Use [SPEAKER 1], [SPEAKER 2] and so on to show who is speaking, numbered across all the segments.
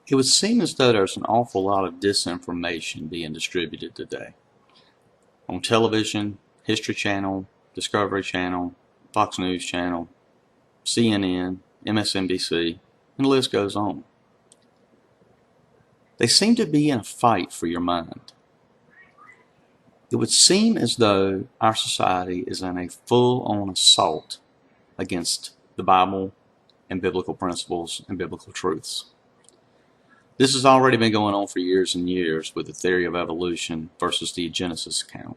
[SPEAKER 1] It would seem as though there's an awful lot of disinformation being distributed today on television, History Channel, Discovery Channel, Fox News Channel, CNN, MSNBC, and the list goes on. They seem to be in a fight for your mind. It would seem as though our society is in a full-on assault against the Bible and biblical principles and biblical truths. This has already been going on for years and years with the theory of evolution versus the Genesis account.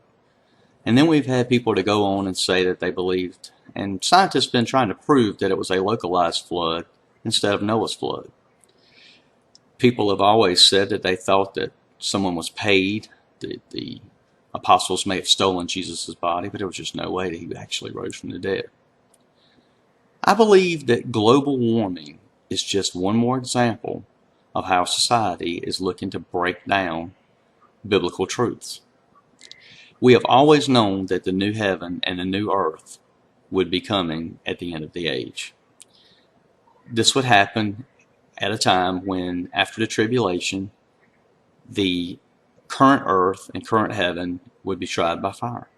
[SPEAKER 1] And then we've had people to go on and say that they believed, and scientists have been trying to prove that it was a localized flood instead of Noah's flood. People have always said that they thought that someone was paid. The apostles may have stolen Jesus' body, but there was just no way that he actually rose from the dead. I believe that global warming is just one more example of how society is looking to break down biblical truths. We have always known that the new heaven and the new earth would be coming at the end of the age. This would happen at a time when, after the tribulation, the current earth and current heaven would be tried by fire.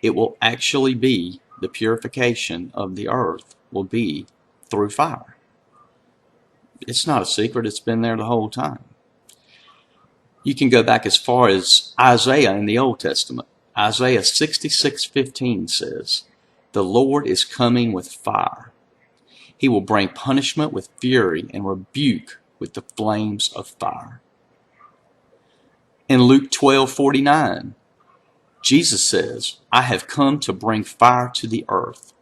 [SPEAKER 1] It will actually be the purification of the earth will be through fire. It's not a secret, it's been there the whole time. You can go back as far as Isaiah in the Old Testament. Isaiah 66:15 says, "The Lord is coming with fire. He will bring punishment with fury and rebuke with the flames of fire." In Luke 12:49, Jesus says, "I have come to bring fire to the earth,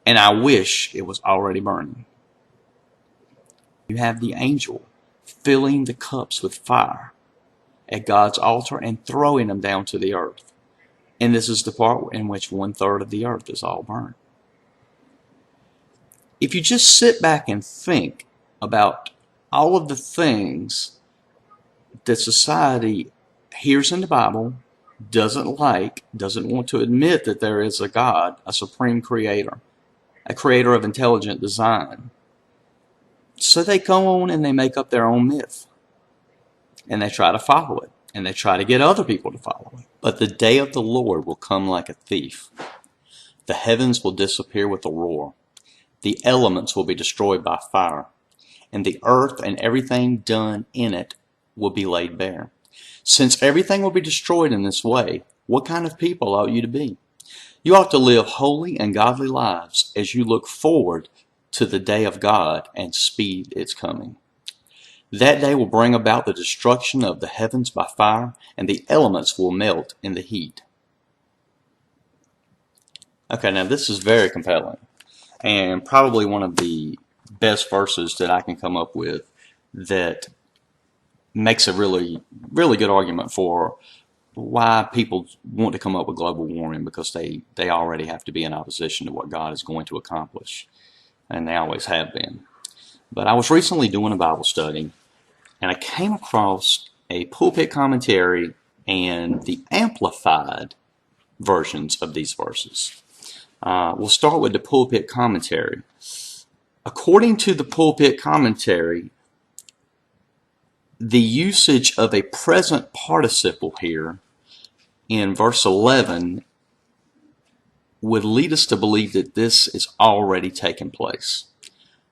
[SPEAKER 1] and I wish it was already burning." You have the angel filling the cups with fire at God's altar and throwing them down to the earth. And this is the part in which 1/3 of the earth is all burned. If you just sit back and think about all of the things that society hears in the Bible, doesn't like, doesn't want to admit that there is a God, a supreme creator, a creator of intelligent design. So they go on and they make up their own myth. And they try to follow it. And they try to get other people to follow it. But the day of the Lord will come like a thief. The heavens will disappear with a roar. The elements will be destroyed by fire. And the earth and everything done in it will be laid bare. Since everything will be destroyed in this way, what kind of people ought you to be? You ought to live holy and godly lives as you look forward to the day of God and speed its coming. That day will bring about the destruction of the heavens by fire, and the elements will melt in the heat. Okay, now this is very compelling, and probably one of the best verses that I can come up with that makes a really, really good argument for why people want to come up with global warming, because they already have to be in opposition to what God is going to accomplish. And they always have been. But I was recently doing a Bible study, and I came across a pulpit commentary and the amplified versions of these verses. We'll start with the pulpit commentary. According to the pulpit commentary, the usage of a present participle here in verse 11 would lead us to believe that this is already taking place.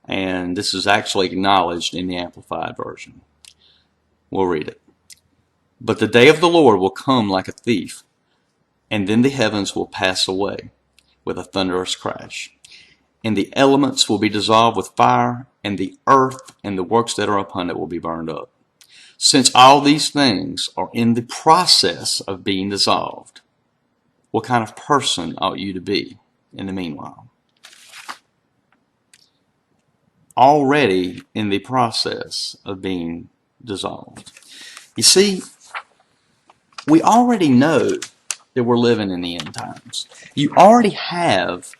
[SPEAKER 1] And this is actually acknowledged in the Amplified Version. We'll read it. "But the day of the Lord will come like a thief, and then the heavens will pass away with a thunderous crash, and the elements will be dissolved with fire, and the earth and the works that are upon it will be burned up. Since all these things are in the process of being dissolved, what kind of person ought you to be in the meanwhile?" Already in the process of being dissolved. You see, we already know that we're living in the end times. You already have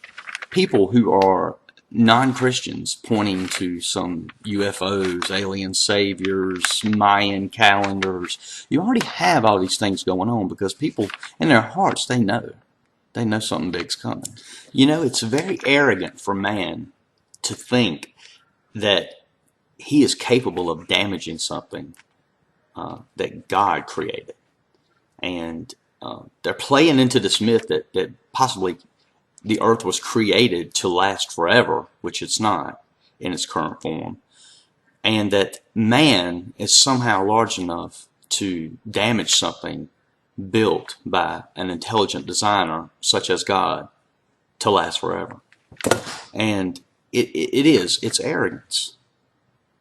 [SPEAKER 1] people who are non-Christians pointing to some UFOs, alien saviors, Mayan calendars. You already have all these things going on because people, in their hearts, they know something big's coming. You know, it's very arrogant for man to think that he is capable of damaging something that God created. And they're playing into this myth that possibly the earth was created to last forever, which it's not in its current form, and that man is somehow large enough to damage something built by an intelligent designer such as God to last forever. And it's arrogance.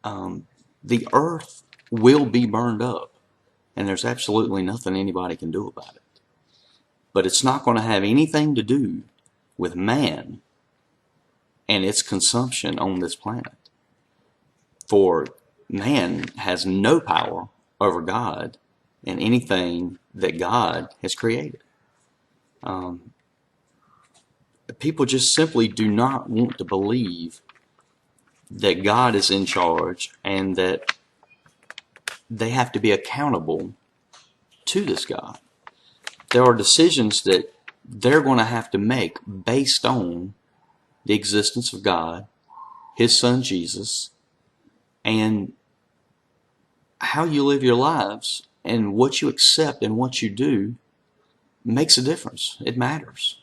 [SPEAKER 1] The earth will be burned up, and there's absolutely nothing anybody can do about it. But it's not going to have anything to do with man and its consumption on this planet. For man has no power over God and anything that God has created. People just simply do not want to believe that God is in charge and that they have to be accountable to this God. There are decisions that they're going to have to make based on the existence of God, His Son Jesus, and how you live your lives and what you accept and what you do makes a difference. It matters.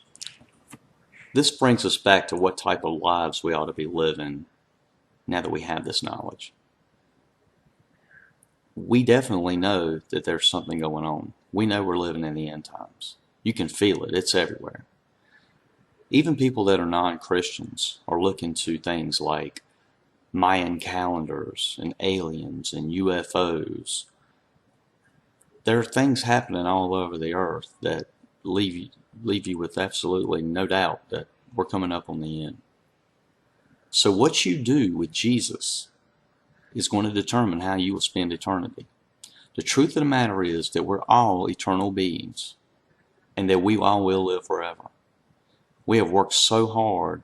[SPEAKER 1] This brings us back to what type of lives we ought to be living now that we have this knowledge. We definitely know that there's something going on. We know we're living in the end times. You can feel it. It's everywhere. Even people that are non-Christians are looking to things like Mayan calendars and aliens and UFOs. There are things happening all over the earth that leave you with absolutely no doubt that we're coming up on the end. So what you do with Jesus is going to determine how you will spend eternity. The truth of the matter is that we're all eternal beings and that we all will live forever. We have worked so hard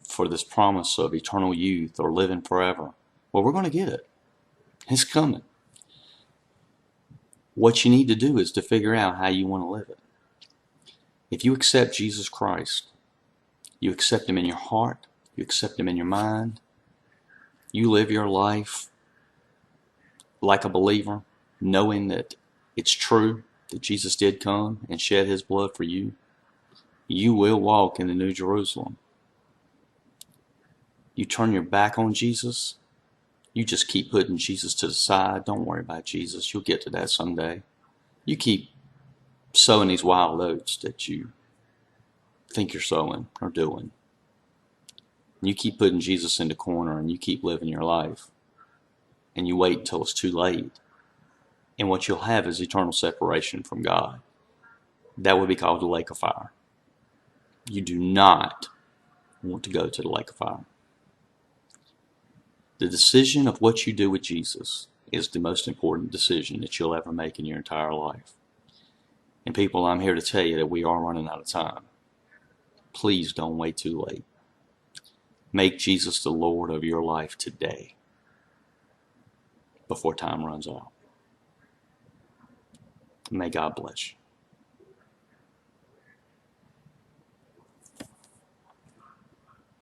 [SPEAKER 1] for this promise of eternal youth or living forever. Well, we're going to get it. It's coming. What you need to do is to figure out how you want to live it. If you accept Jesus Christ, you accept Him in your heart, you accept Him in your mind, you live your life like a believer, knowing that it's true that Jesus did come and shed His blood for you, you will walk in the New Jerusalem. You turn your back on Jesus, you just keep putting Jesus to the side. Don't worry about Jesus. You'll get to that someday. You keep sowing these wild oats that you think you're sowing or doing. You keep putting Jesus in the corner and you keep living your life. And you wait until it's too late. And what you'll have is eternal separation from God. That would be called the lake of fire. You do not want to go to the lake of fire. The decision of what you do with Jesus is the most important decision that you'll ever make in your entire life. And people, I'm here to tell you that we are running out of time. Please don't wait too late. Make Jesus the Lord of your life today before time runs out. May God bless you.